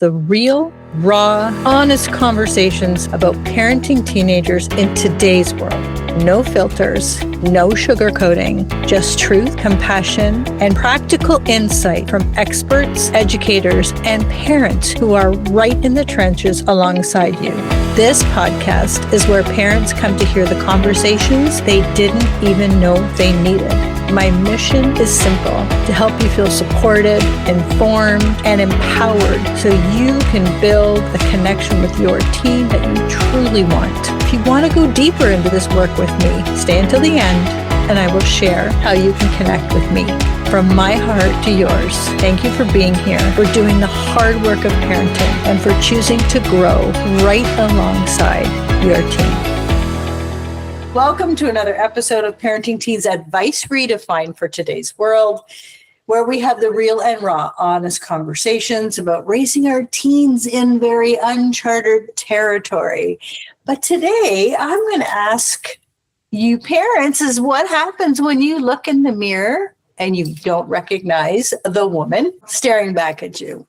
the real, raw, honest conversations about parenting teenagers in today's world. No filters, no sugarcoating, just truth, compassion, and practical insight from experts, educators, and parents who are right in the trenches alongside you. This podcast is where parents come to hear the conversations they didn't even know they needed. My mission is simple: to help you feel supported, informed, and empowered so you can build a connection with your teen that you truly want. If you want to go deeper into this work with me, stay until the end, and I will share how you can connect with me. From my heart to yours, thank you for being here, for doing the hard work of parenting, and for choosing to grow right alongside your teen. Welcome to another episode of Parenting Teens Advice Redefined for Today's World, where we have the real and raw, honest conversations about raising our teens in very uncharted territory. But today, I'm going to ask you parents is what happens when you look in the mirror and you don't recognize the woman staring back at you.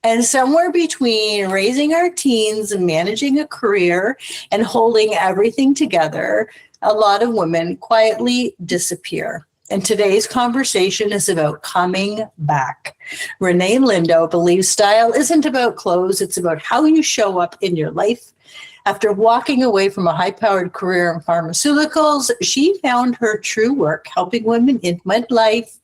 And somewhere between raising our teens and managing a career and holding everything together, a lot of women quietly disappear. And today's conversation is about coming back. Renee Lindo believes style isn't about clothes, it's about how you show up in your life. After walking away from a high-powered career in pharmaceuticals, she found her true work helping women in midlife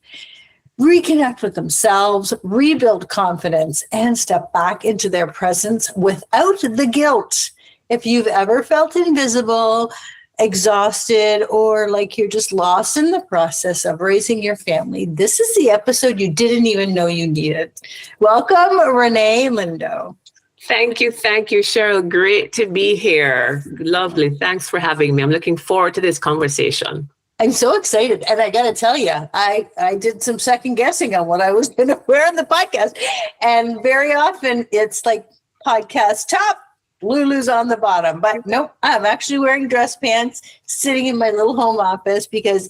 reconnect with themselves, rebuild confidence, and step back into their presence without the guilt. If you've ever felt invisible, exhausted, or like you're just lost in the process of raising your family, this is the episode you didn't even know you needed. Welcome, Renee Lindo. Thank you, Cheryl. Great to be here. Lovely. Thanks for having me. I'm looking forward to this conversation. I'm so excited. And I got to tell you, I did some second guessing on what I was going to wear on the podcast. And very often it's like podcast top, Lulu's on the bottom. But nope, I'm actually wearing dress pants, sitting in my little home office because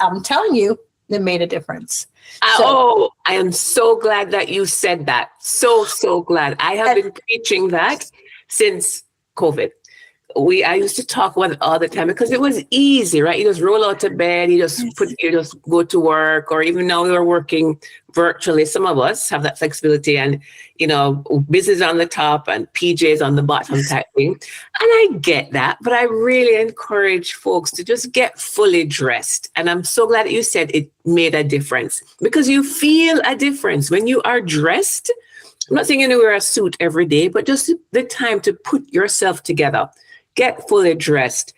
I'm telling you, it made a difference. I am so glad that you said that. So glad. I have been preaching that since COVID. I used to talk about it all the time because it was easy, right? You just roll out of bed, you just go to work, or even now we're working virtually. Some of us have that flexibility and, business on the top and PJs on the bottom type thing. And I get that, but I really encourage folks to just get fully dressed. And I'm so glad that you said it made a difference because you feel a difference when you are dressed. I'm not saying you wear a suit every day, but just the time to put yourself together. Get fully dressed.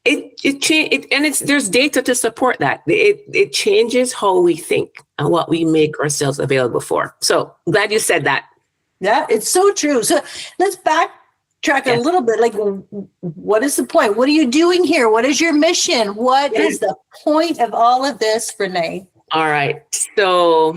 There's data to support that. It changes how we think and what we make ourselves available for. So glad you said that. Yeah, it's so true. So let's backtrack a little bit. Like, what is the point? What are you doing here? What is your mission? What is the point of all of this, Renee? All right. So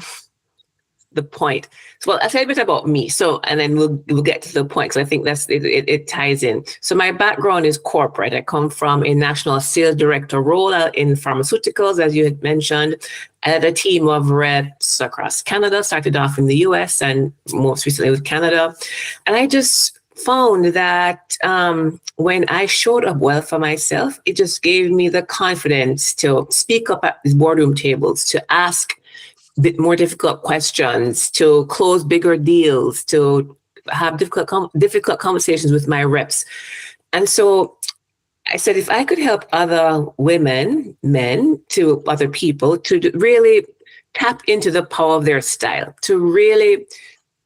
the point. So, I'll tell you a bit about me. So, and then we'll get to the point because I think it ties in. So my background is corporate. I come from a national sales director role in pharmaceuticals, as you had mentioned. I had a team of reps across Canada, started off in the US and most recently with Canada. And I just found that when I showed up well for myself, it just gave me the confidence to speak up at these boardroom tables, to ask bit more difficult questions, to close bigger deals, to have difficult conversations with my reps. And so I said, if I could help other women, men, to other people to really tap into the power of their style, to really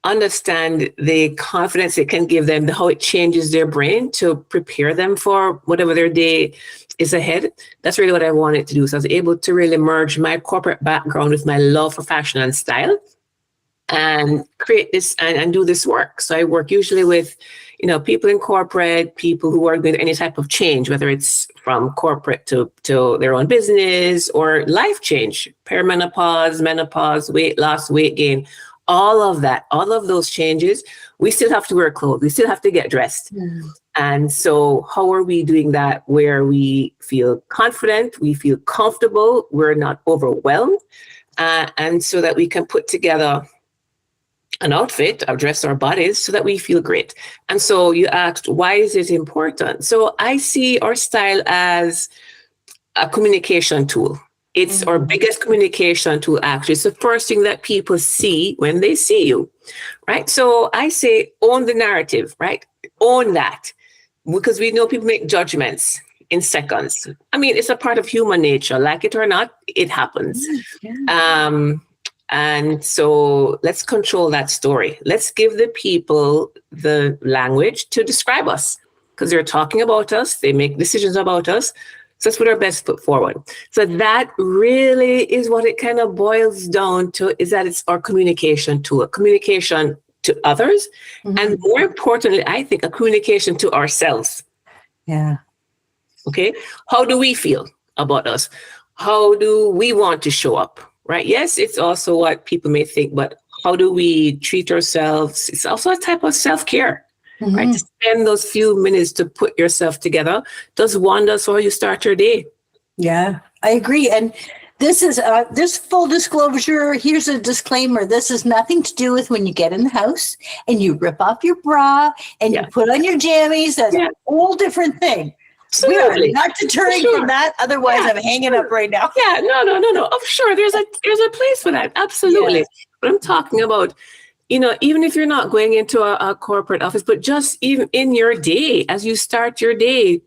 understand the confidence it can give them, how it changes their brain to prepare them for whatever their day is ahead. That's really what I wanted to do. So I was able to really merge my corporate background with my love for fashion and style and create this and do this work. So I work usually with, people in corporate, people who are doing any type of change, whether it's from corporate to their own business or life change, perimenopause, menopause, weight loss, weight gain, all of that, all of those changes, we still have to wear clothes. We still have to get dressed. And so how are we doing that where we feel confident, we feel comfortable, we're not overwhelmed, and so that we can put together an outfit, or dress our bodies so that we feel great. And so you asked, why is it important? So I see our style as a communication tool. It's our biggest communication tool, actually. It's the first thing that people see when they see you, right? So I say, own the narrative, right? Own that, because we know people make judgments in seconds. I mean, it's a part of human nature. Like it or not, it happens. And so let's control that story. Let's give the people the language to describe us, because they're talking about us. They make decisions about us. So let's put our best foot forward. So that really is what it kind of boils down to, is that it's our communication tool, communication to others. And more importantly, I think a communication to ourselves. Yeah. Okay. How do we feel about us? How do we want to show up? Right. Yes, it's also what people may think, but how do we treat ourselves? It's also a type of self-care, right? To spend those few minutes to put yourself together does wonders for how you start your day. Yeah, I agree. And this is this full disclosure. Here's a disclaimer. This has nothing to do with when you get in the house and you rip off your bra and you put on your jammies. That's a whole different thing. Absolutely. We are not deterring from that. Otherwise, I'm hanging up right now. Yeah, no. Oh, sure. There's a place for that. Absolutely. Yes. But I'm talking about, even if you're not going into a corporate office, but just even in your day, as you start your day,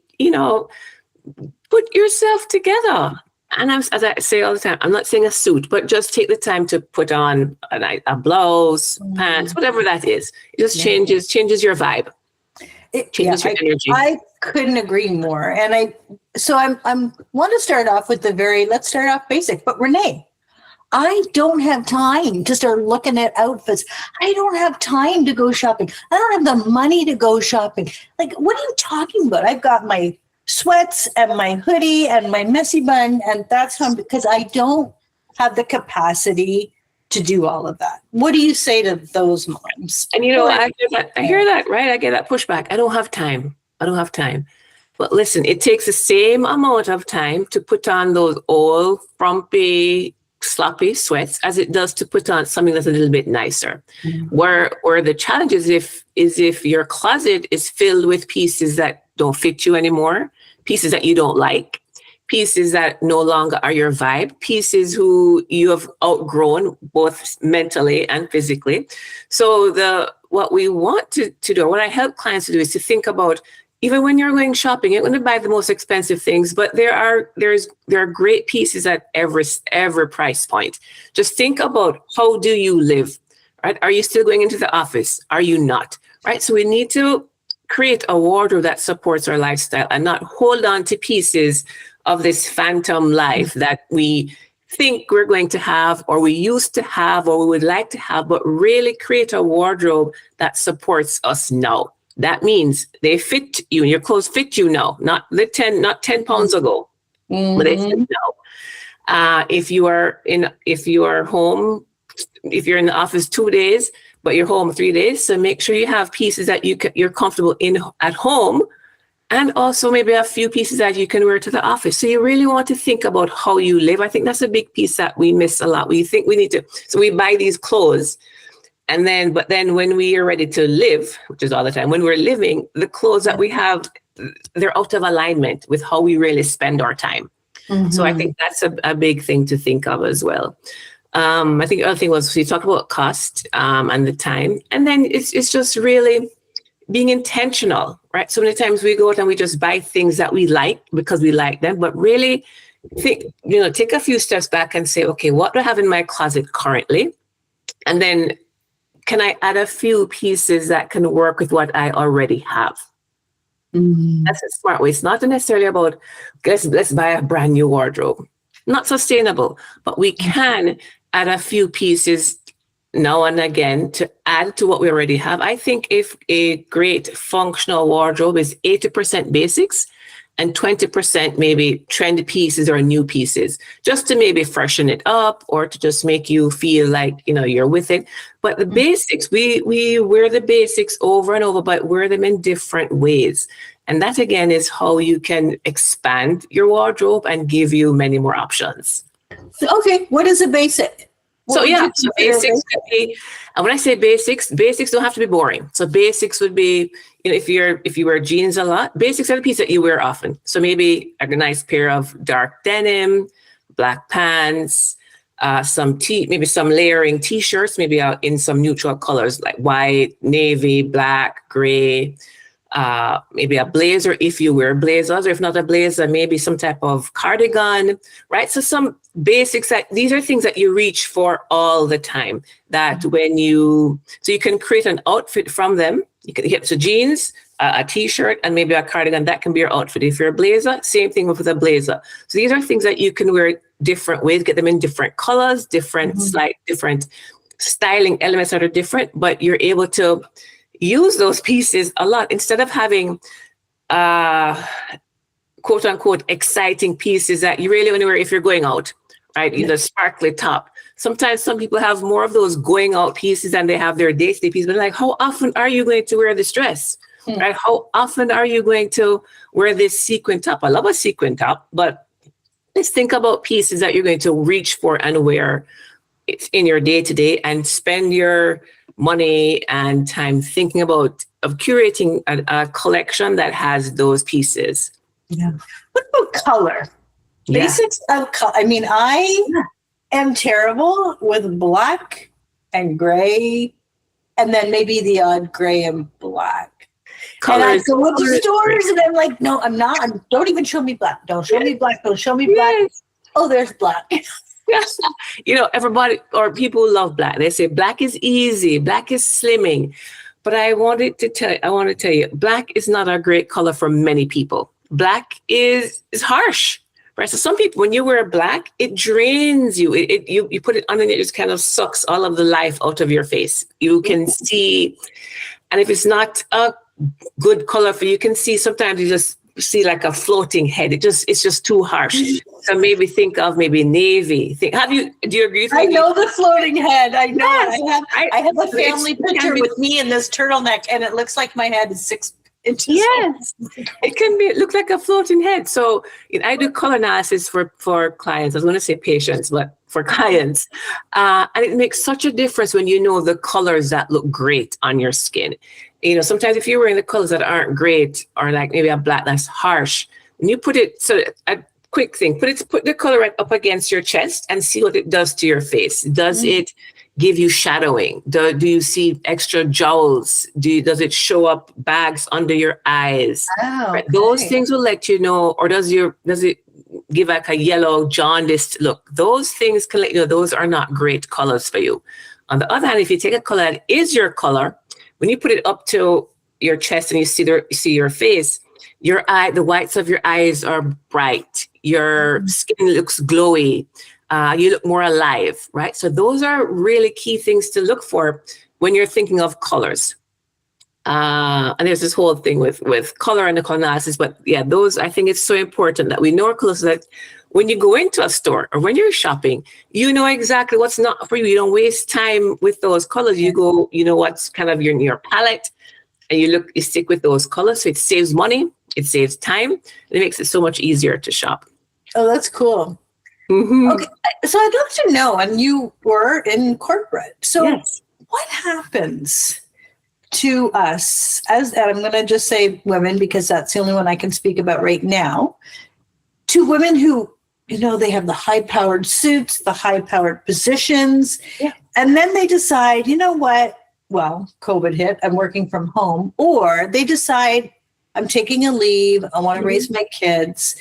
put yourself together. And as I say all the time, I'm not saying a suit, but just take the time to put on a blouse, pants, whatever that is. It just changes your vibe. It changes your energy. I couldn't agree more. And I want to start off with let's start off basic. But Renee, I don't have time to start looking at outfits. I don't have time to go shopping. I don't have the money to go shopping. Like, what are you talking about? I've got my sweats and my hoodie and my messy bun, and that's because I don't have the capacity to do all of that. What do you say to those moms? And I hear that, right? I get that pushback. I don't have time. But listen, it takes the same amount of time to put on those old, frumpy, sloppy sweats as it does to put on something that's a little bit nicer. Where the challenge is if your closet is filled with pieces that don't fit you anymore, pieces that you don't like, pieces that no longer are your vibe, pieces who you have outgrown both mentally and physically. So what we want to do, what I help clients to do, is to think about, even when you're going shopping, you're going to buy the most expensive things, but there are great pieces at every price point. Just think about, how do you live, right? Are you still going into the office? Are you not, right? So we need to create a wardrobe that supports our lifestyle and not hold on to pieces of this phantom life that we think we're going to have, or we used to have, or we would like to have, but really create a wardrobe that supports us now. That means they fit you, and your clothes fit you now, not 10 pounds ago, but they fit now. If you are home, if you're in the office 2 days, but you're home 3 days, so make sure you have pieces that you're comfortable in at home, and also maybe a few pieces that you can wear to the office. So you really want to think about how you live. I think that's a big piece that we miss a lot. We think we need to, so we buy these clothes, but then when we are ready to live, which is all the time, when we're living, the clothes that we have, they're out of alignment with how we really spend our time. So I think that's a big thing to think of as well. I think the other thing was, we talked about cost and the time, and then it's just really being intentional, right? So many times we go out and we just buy things that we like because we like them, but really think, take a few steps back and say, okay, what do I have in my closet currently? And then can I add a few pieces that can work with what I already have? That's a smart way. It's not necessarily about, let's buy a brand new wardrobe. Not sustainable, but we can add a few pieces now and again to add to what we already have. I think if a great functional wardrobe is 80% basics and 20% maybe trend pieces or new pieces, just to maybe freshen it up or to just make you feel like, you're with it. But the basics, we wear the basics over and over, but wear them in different ways. And that, again, is how you can expand your wardrobe and give you many more options. Okay, what is a basic? So would yeah, you so consider basics could be, and when I say basics don't have to be boring. So basics would be, if you wear jeans a lot, basics are the piece that you wear often. So maybe a nice pair of dark denim, black pants, maybe some layering t-shirts, maybe in some neutral colors like white, navy, black, gray. Maybe a blazer if you wear blazers, or if not a blazer, maybe some type of cardigan, right? So some basics these are things that you reach for all the time, that so you can create an outfit from them. You can get jeans, a t-shirt, and maybe a cardigan. That can be your outfit. If you're a blazer, same thing with a blazer. So these are things that you can wear different ways, get them in different colors, different styling elements that are different, but you're able to use those pieces a lot instead of having quote unquote exciting pieces that you really want to wear if you're going out, right? The sparkly top. Sometimes some people have more of those going out pieces than they have their day-to-day pieces. But like, how often are you going to wear this dress? Right? How often are you going to wear this sequin top? I love a sequin top, but let's think about pieces that you're going to reach for and wear in your day-to-day, and spend your money and time thinking about curating a collection that has those pieces. Yeah. What about color? Yeah. Basics of color. I mean, I am terrible with black and gray, and then maybe the odd gray and black. Colors, and I go into stores and I'm like, no, I'm not. Don't even show me black. Don't show me black. Don't show me black. Yes. Oh, there's black. Yes. Everybody or people love black. They say black is easy, black is slimming. But I want to tell you, black is not a great color for many people. Black is harsh, right? So some people, when you wear black, it drains you. You put it on and it just kind of sucks all of the life out of your face. You can see, and if it's not a good color for you, you can see sometimes you just see like a floating head. It's just too harsh. So maybe think of navy. Do you agree with me? I know the floating head. I know. Yes. I have a family picture with me in this turtleneck, and it looks like my head is 6 inches. Yes, it look like a floating head. So I do color analysis for clients. I was going to say patients, but for clients, and it makes such a difference when you know the colors that look great on your skin. Sometimes if you're wearing the colors that aren't great, or like maybe a black that's harsh, when you put it, so a quick thing, put the color right up against your chest and see what it does to your face. Does it give you shadowing? Do you see extra jowls? Does it show up bags under your eyes? Oh, okay. Right? Those things will let you know. Or does it give like a yellow jaundiced look? Those things can let you know those are not great colors for you. On the other hand, if you take a color that is your color, when you put it up to your chest and you see your face, the whites of your eyes are bright. Your skin looks glowy. You look more alive, right? So those are really key things to look for when you're thinking of colors. And there's this whole thing with color and the color analysis. But yeah, I think it's so important that we know our colors, so that when you go into a store or when you're shopping, you know exactly what's not for you. You don't waste time with those colors. You go, what's kind of your palette, and you stick with those colors. So it saves money, it saves time, and it makes it so much easier to shop. Oh, that's cool. Mm-hmm. Okay, so I'd love to know, and you were in corporate. So yes. What happens to us, and I'm going to just say women because that's the only one I can speak about right now, to women who, they have the high-powered suits, the high-powered positions, and then they decide, what? Well, COVID hit, I'm working from home, or they decide I'm taking a leave, I want to raise my kids.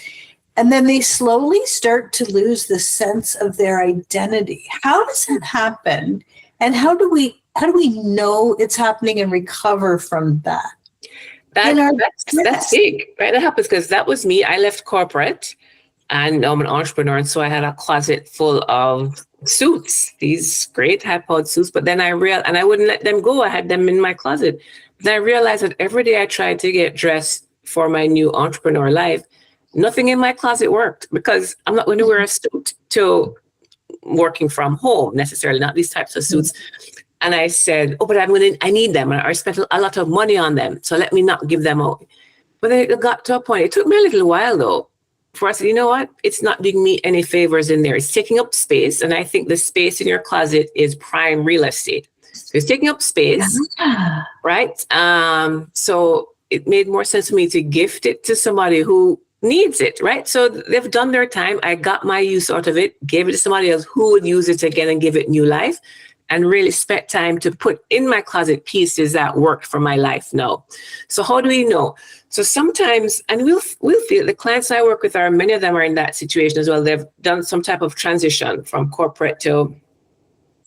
And then they slowly start to lose the sense of their identity. How does that happen? And how do we know it's happening and recover from that? That's big, right? That happens because that was me. I left corporate and I'm an entrepreneur. And so I had a closet full of suits, these great high-powered suits. But then I wouldn't let them go. I had them in my closet. Then I realized that every day I tried to get dressed for my new entrepreneur life, nothing in my closet worked because I'm not going to wear a suit to working from home necessarily, not these types of suits. And I said, but I need them. And I spent a lot of money on them. So let me not give them out. But it got to a point. It took me a little while though for us, you know what? It's not doing me any favors in there. It's taking up space. And I think the space in your closet is prime real estate. So it's taking up space, right? So it made more sense for me to gift it to somebody who needs it, right? So they've done their time. I got my use out of it, gave it to somebody else who would use it again and give it new life, and really spent time to put in my closet pieces that work for my life now. So how do we know? So sometimes, and we'll feel, the clients I work with are, many of them are in that situation as well. They've done some type of transition from corporate to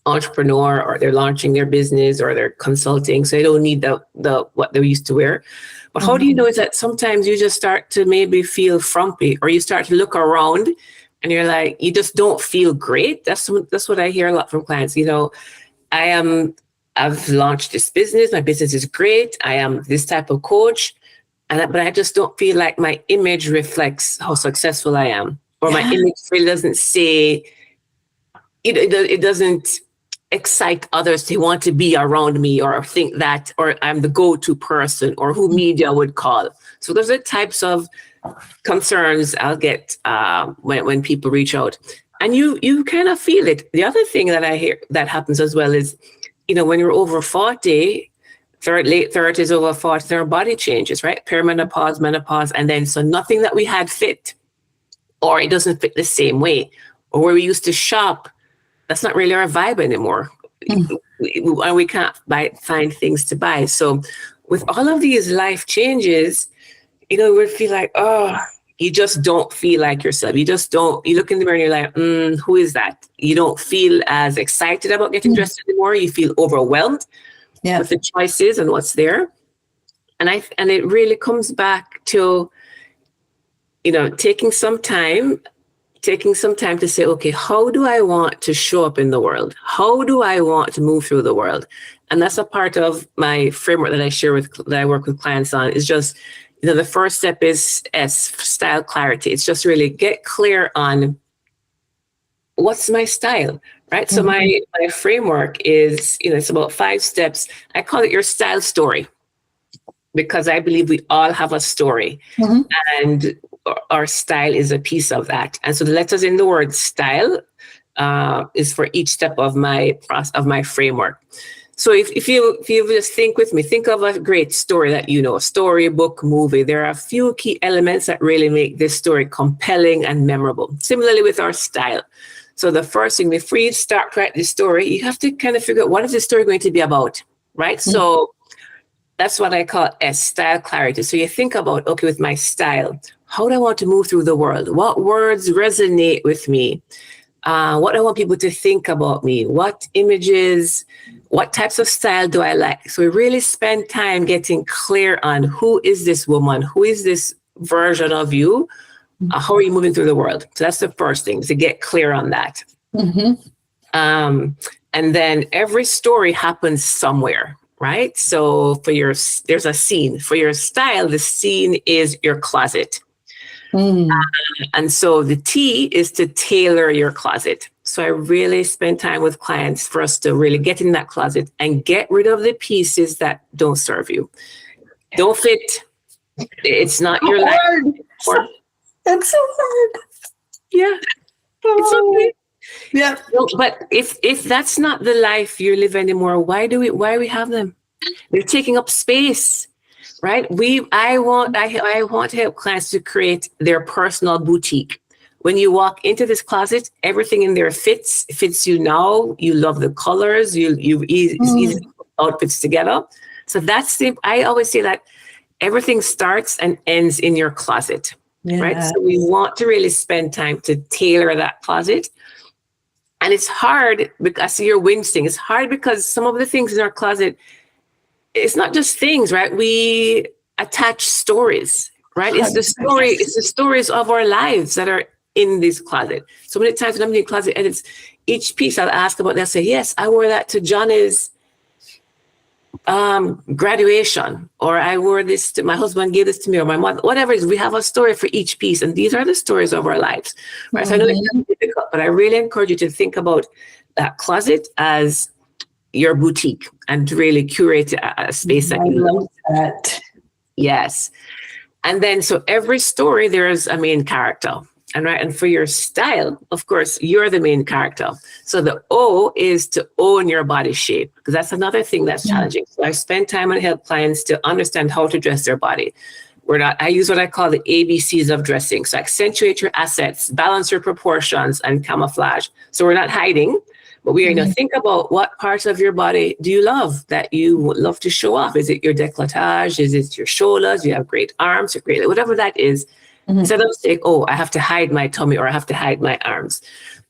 entrepreneur, or they're launching their business, or they're consulting. So they don't need the what they used to wear. But how do you know is that sometimes you just start to maybe feel frumpy, or you start to look around and you're like, you just don't feel great. That's what I hear a lot from clients. You know, I've launched this business. My business is great. I am this type of coach, but I just don't feel like my image reflects how successful I am, or my image really doesn't say, it doesn't excite others to want to be around me, or think that, or I'm the go-to person, or who media would call. So those are types of concerns I'll get when people reach out, and you kind of feel it. The other thing that I hear that happens as well is, when you're over 40, late 30s, over 40, there are body changes, right? Perimenopause, menopause, and then so nothing that we had fit, or it doesn't fit the same way, or where we used to shop, that's not really our vibe anymore. And we can't find things to buy. So with all of these life changes, we would feel like, you just don't feel like yourself. You just don't, you look in the mirror and you're like, who is that? You don't feel as excited about getting dressed anymore. You feel overwhelmed with the choices and what's there. And it really comes back to, taking some time to say, okay, how do I want to show up in the world? How do I want to move through the world? And that's a part of my framework that I work with clients on, is just, the first step is style clarity. It's just really get clear on what's my style, right? So my framework is, it's about 5 steps. I call it your style story, because I believe we all have a story, and our style is a piece of that. And so the letters in the word style is for each step of my framework. So if you just think with me, think of a great story that a story, book, movie. There are a few key elements that really make this story compelling and memorable. Similarly with our style. So the first thing, before you start to write this story, you have to kind of figure out, what is the story going to be about, right? So that's what I call style clarity. So you think about, okay, with my style, how do I want to move through the world? What words resonate with me? What do I want people to think about me? What images, what types of style do I like? So we really spend time getting clear on, who is this woman? Who is this version of you? How are you moving through the world? So that's the first thing, to get clear on that. And then every story happens somewhere, right? So there's a scene. For your style, the scene is your closet. And so the T is to tailor your closet. So I really spend time with clients for us to really get in that closet and get rid of the pieces that don't serve you, don't fit. It's not your life. That's so hard. Yeah, it's okay. Yeah. But if that's not the life you live anymore, why do we have them? They're taking up space. Right? I want to help clients to create their personal boutique. When you walk into this closet, everything in there fits you now. You love the colors. It's easy to put outfits together. So I always say that everything starts and ends in your closet, right? So we want to really spend time to tailor that closet. And it's hard, because I see your wincing. It's hard because some of the things in our closet, it's not just things, right? We attach stories, right? It's the stories of our lives that are in this closet. So many times when I'm in the closet, and it's each piece I'll ask about, they'll say, yes, I wore that to Johnny's graduation, or I wore this to, my husband gave this to me, or my mother, whatever it is. We have a story for each piece, and these are the stories of our lives, right? So I know it's difficult, but I really encourage you to think about that closet as your boutique, and to really curate a space that you love. That. Yes. And then, so every story, there's a main character. And for your style, of course, you're the main character. So the O is to own your body shape, because that's another thing that's challenging. So I spend time and help clients to understand how to dress their body. I use what I call the ABCs of dressing. So accentuate your assets, balance your proportions, and camouflage. So we're not hiding, but we think about what parts of your body do you love that you would love to show off? Is it your décolletage? Is it your shoulders? You have great arms, or great, whatever that is. Instead of saying, oh, I have to hide my tummy or I have to hide my arms.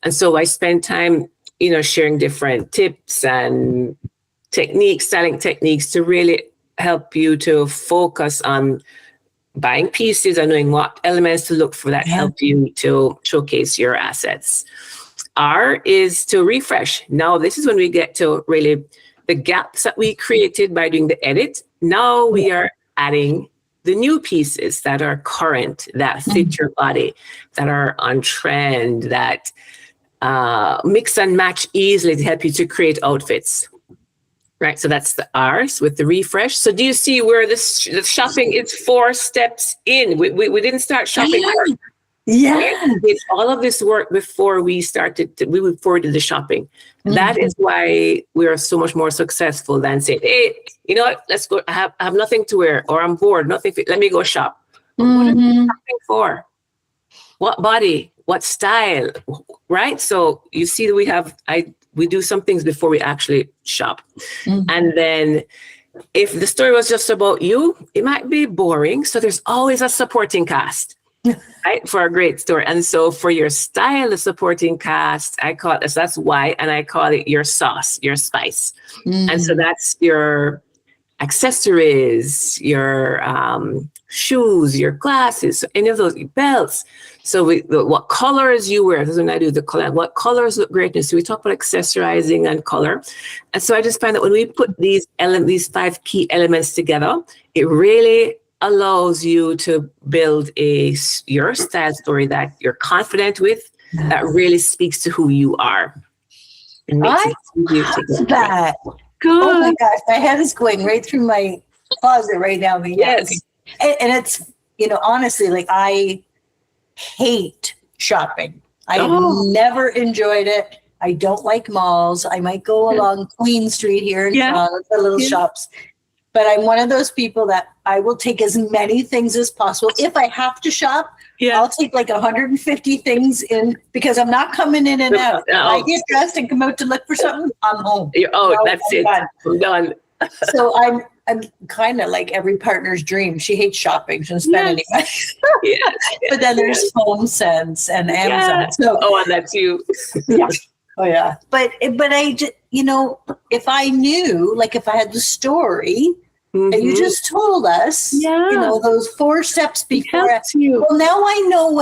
And so I spend time, sharing different tips and techniques, styling techniques to really help you to focus on buying pieces and knowing what elements to look for that help you to showcase your assets. R is to refresh. Now, this is when we get to really the gaps that we created by doing the edit. Now we are adding the new pieces that are current, that fit your body, that are on trend, that mix and match easily to help you to create outfits. Right, so that's the R's with the refresh. So do you see where the shopping is 4 steps in? We didn't start shopping. Yeah, we did all of this work before we started. Before we did the shopping. That is why we are so much more successful than saying, "Hey, you know what? Let's go. I have nothing to wear, or I'm bored. Nothing. Let me go shop." What are you shopping for? What body? What style? Right. So you see that we do some things before we actually shop, and then. If the story was just about you, it might be boring. So there's always a supporting cast. Right, for a great story. And so for your style, the supporting cast, I call it, so that's why, and I call it your sauce, your spice. And so that's your accessories, your shoes, your glasses, any of those belts. So what colors you wear, this is when I do the color, what colors look great. So we talk about accessorizing and color. And so I just find that when we put these 5 key elements together, it really allows you to build your style story that you're confident with, that really speaks to who you are. I love that. Good. Oh my gosh, my head is going right through my closet right now. Yes. And it's, honestly, like I hate shopping. I've never enjoyed it. I don't like malls. I might go along Queen Street here in Toronto, the little shops. But I'm one of those people that I will take as many things as possible. If I have to shop, I'll take like 150 things in, because I'm not coming in and out. If I get dressed and come out to look for something, I'm home. That's it. I'm done. So I'm kind of like every partner's dream. She hates shopping. She doesn't spend any money. But then there's HomeSense and Amazon. So, and that's you. Oh yeah. But I just, if I knew, like if I had the story and you just told us, those 4 steps before. Well, now I know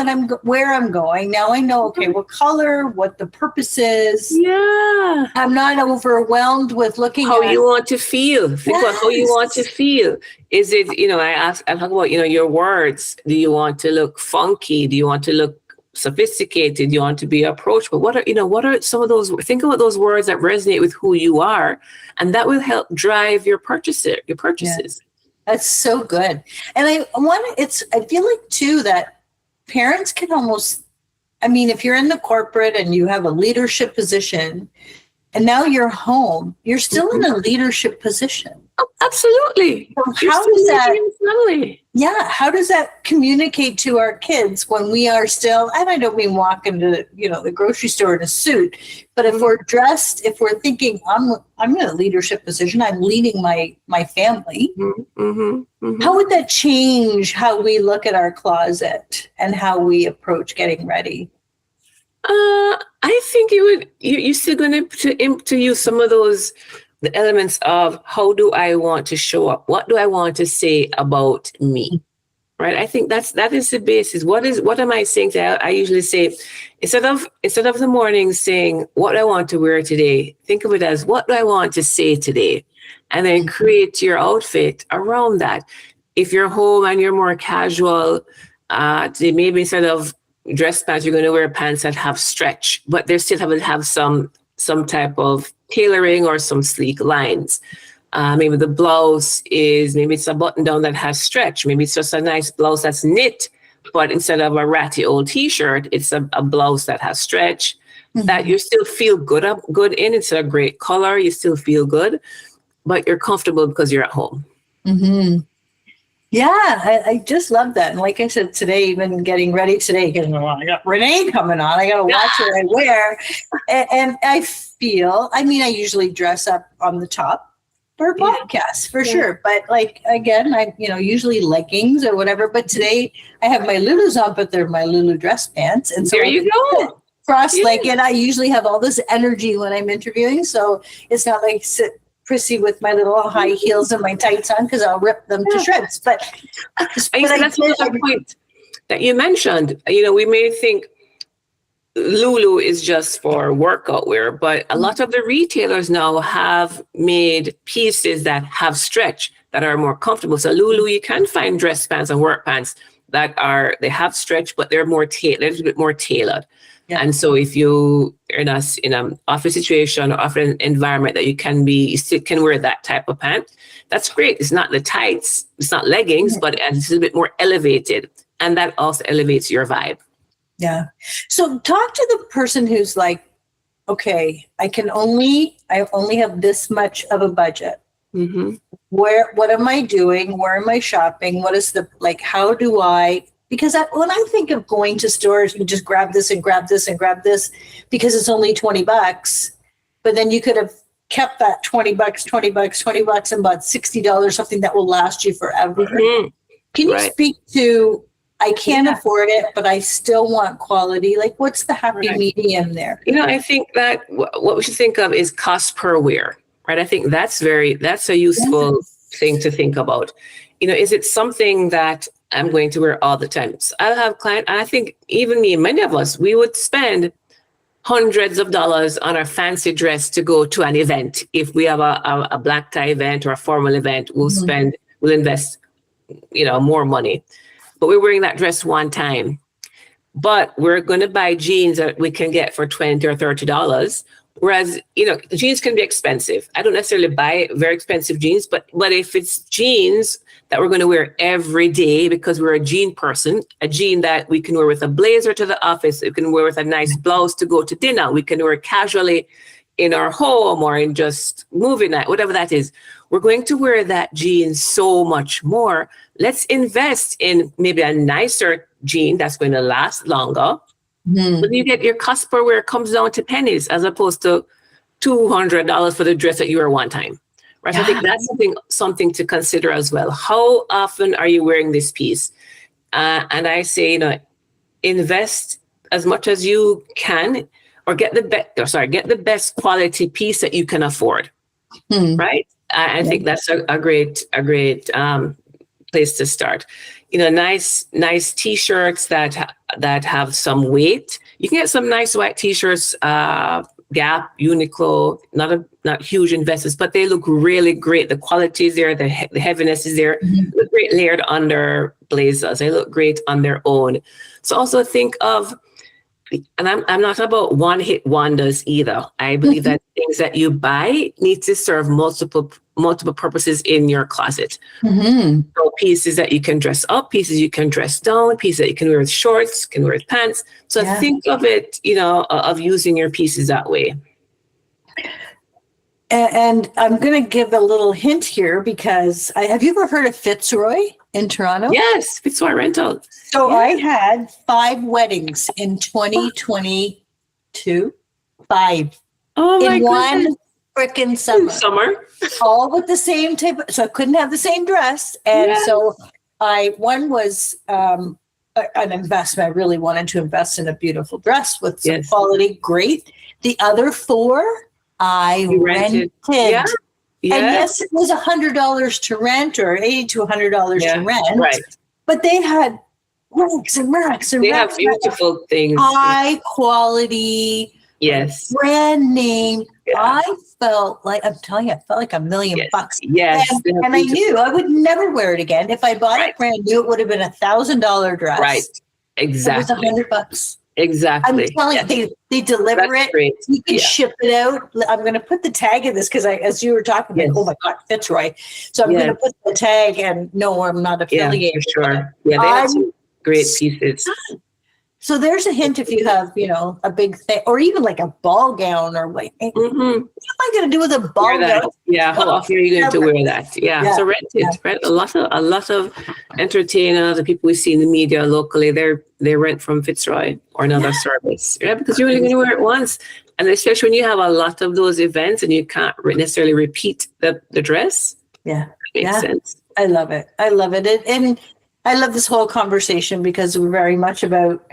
where I'm going. Now I know, okay, what color, what the purpose is. Yeah. I'm not overwhelmed with looking how you want to feel. Think about how you want to feel. Is it, I talk about, your words. Do you want to look funky? Do you want to look sophisticated? You want to be approachable? What are some of those? Think about those words that resonate with who you are, and that will help drive your purchases. That's so good. And I feel like too that parents can almost, if you're in the corporate and you have a leadership position and now you're home, you're still in a leadership position. Oh, absolutely. So how does that communicate to our kids when we are still, and I don't mean walk into, the grocery store in a suit, but if we're dressed, if we're thinking, I'm in a leadership position, I'm leading my family. How would that change how we look at our closet and how we approach getting ready? I think you're still going to use some of those, the elements of how do I want to show up? What do I want to say about me? Right. I think that is the basis. What am I saying today? I usually say, instead of the morning saying, what do I want to wear today? Think of it as, what do I want to say today? And then create your outfit around that. If you're home and you're more casual, maybe instead of dress pants, you're going to wear pants that have stretch, but they still have some type of tailoring or some sleek lines. Maybe the blouse is, maybe it's a button down that has stretch. Maybe it's just a nice blouse that's knit, but instead of a ratty old t-shirt, it's a blouse that has stretch that you still feel good in. It's a great color. You still feel good, but you're comfortable because you're at home. Mm-hmm. Yeah, I just love that. And like I said today, even getting ready today, because I got Renee coming on, I got to watch what I wear. And I feel, I mean, I usually dress up on the top for a podcast for sure. But like, again, I, usually leggings or whatever. But today I have my Lulus on, but they're my Lulu dress pants. And so there you go. Cross-legged. I usually have all this energy when I'm interviewing. So it's not like prissy with my little high heels and my tights on because I'll rip them to shreds. But that's another point that you mentioned. We may think Lulu is just for workout wear, but a lot of the retailers now have made pieces that have stretch that are more comfortable. So Lulu, you can find dress pants and work pants that they have stretch, but they're more a little bit more tailored. Yeah. And so if you are in an office situation or office environment that you still can wear that type of pant, that's great. It's not the tights, it's not leggings, but it's a bit more elevated. And that also elevates your vibe. Yeah. So talk to the person who's like, okay, I only have this much of a budget. Mm-hmm. What am I doing? Where am I shopping? What is how do I, because when I think of going to stores, you just grab this and grab this and grab this because it's only $20, but then you could have kept that $20 and bought $60, something that will last you forever. Mm-hmm. Can you speak to, I can't afford it, but I still want quality. Like, what's the happy medium there? I think that what we should think of is cost per wear, right? I think that's a useful thing to think about. Is it something that I'm going to wear all the time? So I'll have clients, and I think even me, many of us, we would spend hundreds of dollars on a fancy dress to go to an event. If we have a black tie event or a formal event, we'll invest, more money. But we're wearing that dress one time. But we're going to buy jeans that we can get for $20 or $30. Whereas, jeans can be expensive. I don't necessarily buy very expensive jeans, but if it's jeans that we're going to wear every day because we're a jean person, a jean that we can wear with a blazer to the office, we can wear with a nice blouse to go to dinner, we can wear casually in our home or in just movie night, whatever that is, we're going to wear that jean so much more. Let's invest in maybe a nicer jean that's going to last longer. Mm-hmm. But you get your cost per wear comes down to pennies as opposed to $200 for the dress that you wear one time. Right? Yeah. So I think that's something to consider as well. How often are you wearing this piece? And I say, invest as much as you can, or get the best quality piece that you can afford. Right? I think that's a great place to start. Nice t-shirts that have some weight. You can get some nice white t-shirts, Gap, Uniqlo, not huge investments, but they look really great. The quality is there, the heaviness is there. Mm-hmm. Look great layered under blazers. They look great on their own. So also think of, and I'm not about one-hit wonders either. I believe that things that you buy need to serve multiple purposes in your closet. Mm-hmm. So pieces that you can dress up, pieces you can dress down, pieces that you can wear with shorts, can wear with pants. So think of it, of using your pieces that way. And I'm going to give a little hint here because have you ever heard of Fitzroy in Toronto? Yes, Fitzroy Rental. So I had 5 weddings in 2022. 5. Oh my in goodness. One freaking summer. All with the same type. So I couldn't have the same dress. And so one was an investment. I really wanted to invest in a beautiful dress with some quality. Great. The other 4, I rented. Yeah. And yes, it was $100 to rent or $80 to $100 to rent. Right. But they had racks and racks and racks. They have beautiful things. High quality. Yes. Brand name. Yeah. I felt like $1 million bucks. Yes. And I knew I would never wear it again. If I bought it brand new, it would have been $1,000 dress. Right. Exactly. It was $100. Exactly. I'm telling you, They deliver That's it. great. You can Yeah. ship it out. I'm going to put the tag in this because as you were talking, Yes. oh my God, Fitzroy. So I'm going to put the tag, and no, I'm not affiliated. Yeah, for sure. Yeah, they have some great pieces. So there's a hint if you have, a big thing, or even like a ball gown, or like, what am I going to do with a ball gown? Yeah, how often are you going to wear that? Yeah, so rent it, right? A lot of entertainers, the people we see in the media locally, they rent from Fitzroy or another service, yeah, because you're only going to wear it once, and especially when you have a lot of those events and you can't necessarily repeat the dress. Yeah, makes sense. I love it. And I love this whole conversation because we're very much about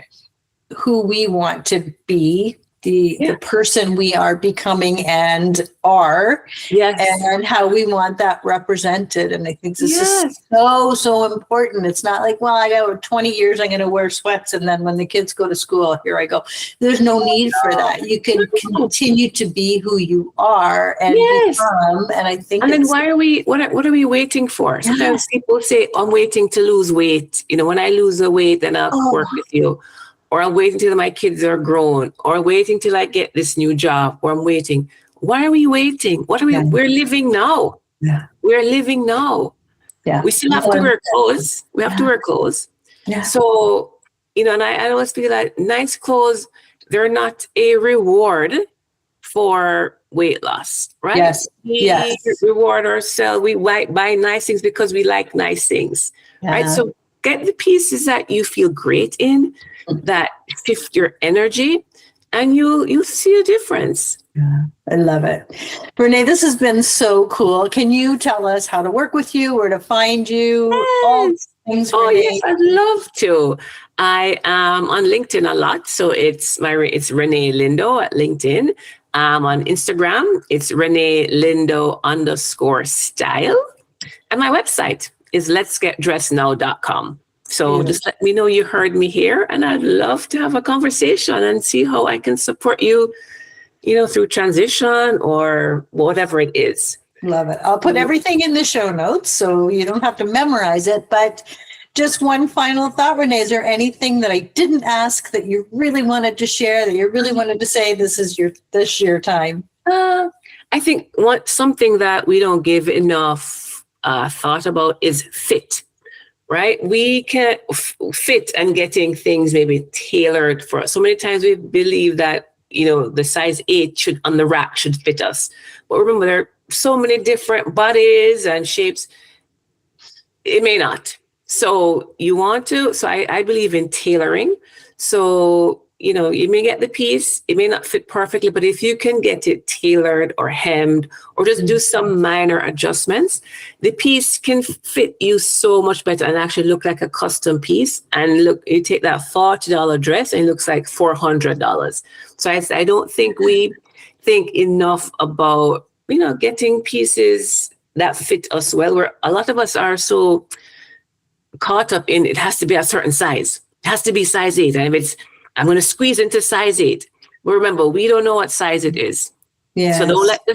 who we want to be, the person we are becoming and are, and how we want that represented. And I think this is so important. It's not like, well, I got 20 years, I'm going to wear sweats, and then when the kids go to school, here I go. There's no need for that. You can continue to be who you are and become. And I think, and then why are we? What are we waiting for? Sometimes people say, "I'm waiting to lose weight." When I lose the weight, then I'll work with you. Or I'm waiting till my kids are grown, or I'm waiting till I get this new job, or I'm waiting. Why are we waiting? What are we? We're living now. Yeah. We're living now. Yeah. We still have to wear clothes. We have to wear clothes. Yeah. So, and I always feel that nice clothes, they're not a reward for weight loss, right? Yes. We reward ourselves. We buy nice things because we like nice things, right? So get the pieces that you feel great in, that shift your energy, and you'll see a difference. Yeah, I love it. Renee, this has been so cool. Can you tell us how to work with you, where to find you? All things, Renee? Yes, I'd love to. I am on LinkedIn a lot, so it's Renee Lindo at LinkedIn. On Instagram, it's Renee Lindo _style, and my website is letsgetdressednow.com. So just let me know you heard me here, and I'd love to have a conversation and see how I can support you, through transition or whatever it is. Love it. I'll put everything in the show notes so you don't have to memorize it. But just one final thought, Renee, is there anything that I didn't ask that you really wanted to share, that you really wanted to say? This is your time. I think something that we don't give enough thought about is fit. Right? We can fit and getting things maybe tailored for us. So many times we believe that, the size 8 on the rack should fit us. But remember, there are so many different bodies and shapes. It may not. So I believe in tailoring. So, you may get the piece, it may not fit perfectly, but if you can get it tailored or hemmed or just do some minor adjustments, the piece can fit you so much better and actually look like a custom piece. And look, you take that $40 dress and it looks like $400. So I don't think we think enough about, getting pieces that fit us well, where a lot of us are so caught up in it has to be a certain size. It has to be size 8. And if I'm going to squeeze into size 8. But remember, we don't know what size it is. Yes. So don't let the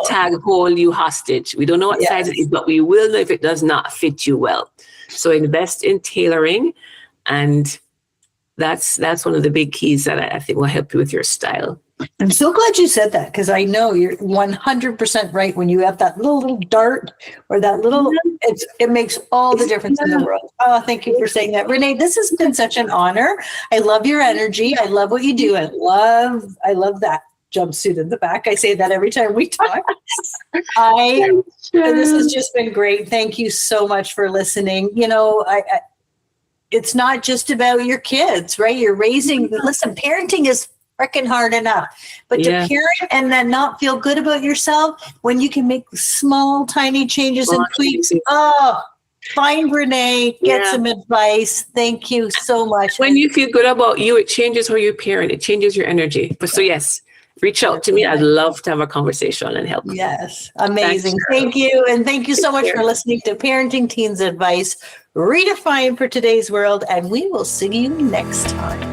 tag hold you hostage. We don't know what size it is, but we will know if it does not fit you well. So invest in tailoring. And that's one of the big keys that I think will help you with your style. I'm so glad you said that, because I know you're 100% right. When you have that little dart or that little, it makes all the difference in the world. Oh, thank you for saying that. Renee, this has been such an honor. I love your energy. I love what you do. I love that jumpsuit in the back. I say that every time we talk. This has just been great. Thank you so much for listening. It's not just about your kids, right? You're listen, parenting is freaking hard enough, but to parent and then not feel good about yourself when you can make small, tiny changes and tweaks. Find Renee, get some advice. Thank you so much. When you feel good about you, it changes how you parent. It changes your energy. But reach out to me. I'd love to have a conversation and help. Yes. Amazing. Thank you. And thank you so much for listening to Parenting Teens Advice Redefined for Today's World. And we will see you next time.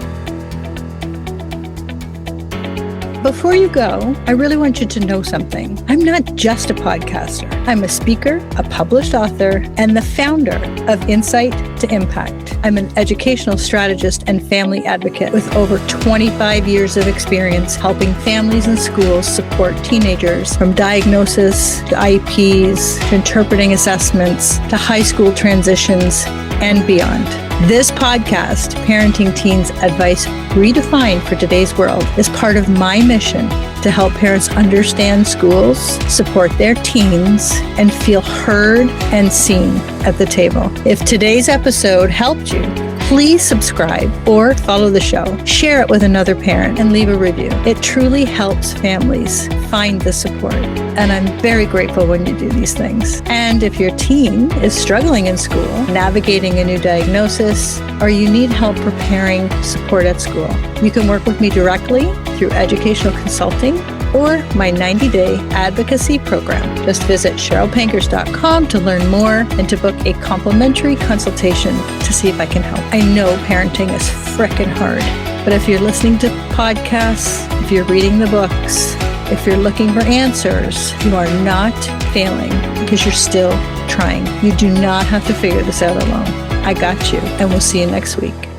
before you go, I really want you to know something. I'm not just a podcaster. I'm a speaker, a published author, and the founder of Insight to Impact. I'm an educational strategist and family advocate with over 25 years of experience helping families and schools support teenagers from diagnosis to IEPs, to interpreting assessments, to high school transitions, and beyond. This podcast, Parenting Teens Advice Redefined for Today's World, is part of my mission to help parents understand schools, support their teens, and feel heard and seen at the table. If today's episode helped you, please subscribe or follow the show, share it with another parent, and leave a review. It truly helps families find the support, and I'm very grateful when you do these things. And if your teen is struggling in school, navigating a new diagnosis, or you need help preparing support at school, you can work with me directly through educational consulting or my 90-day advocacy program. Just visit CherylPankers.com to learn more and to book a complimentary consultation to see if I can help. I know parenting is frickin' hard, but if you're listening to podcasts, if you're reading the books, if you're looking for answers, you are not failing because you're still trying. You do not have to figure this out alone. I got you, and we'll see you next week.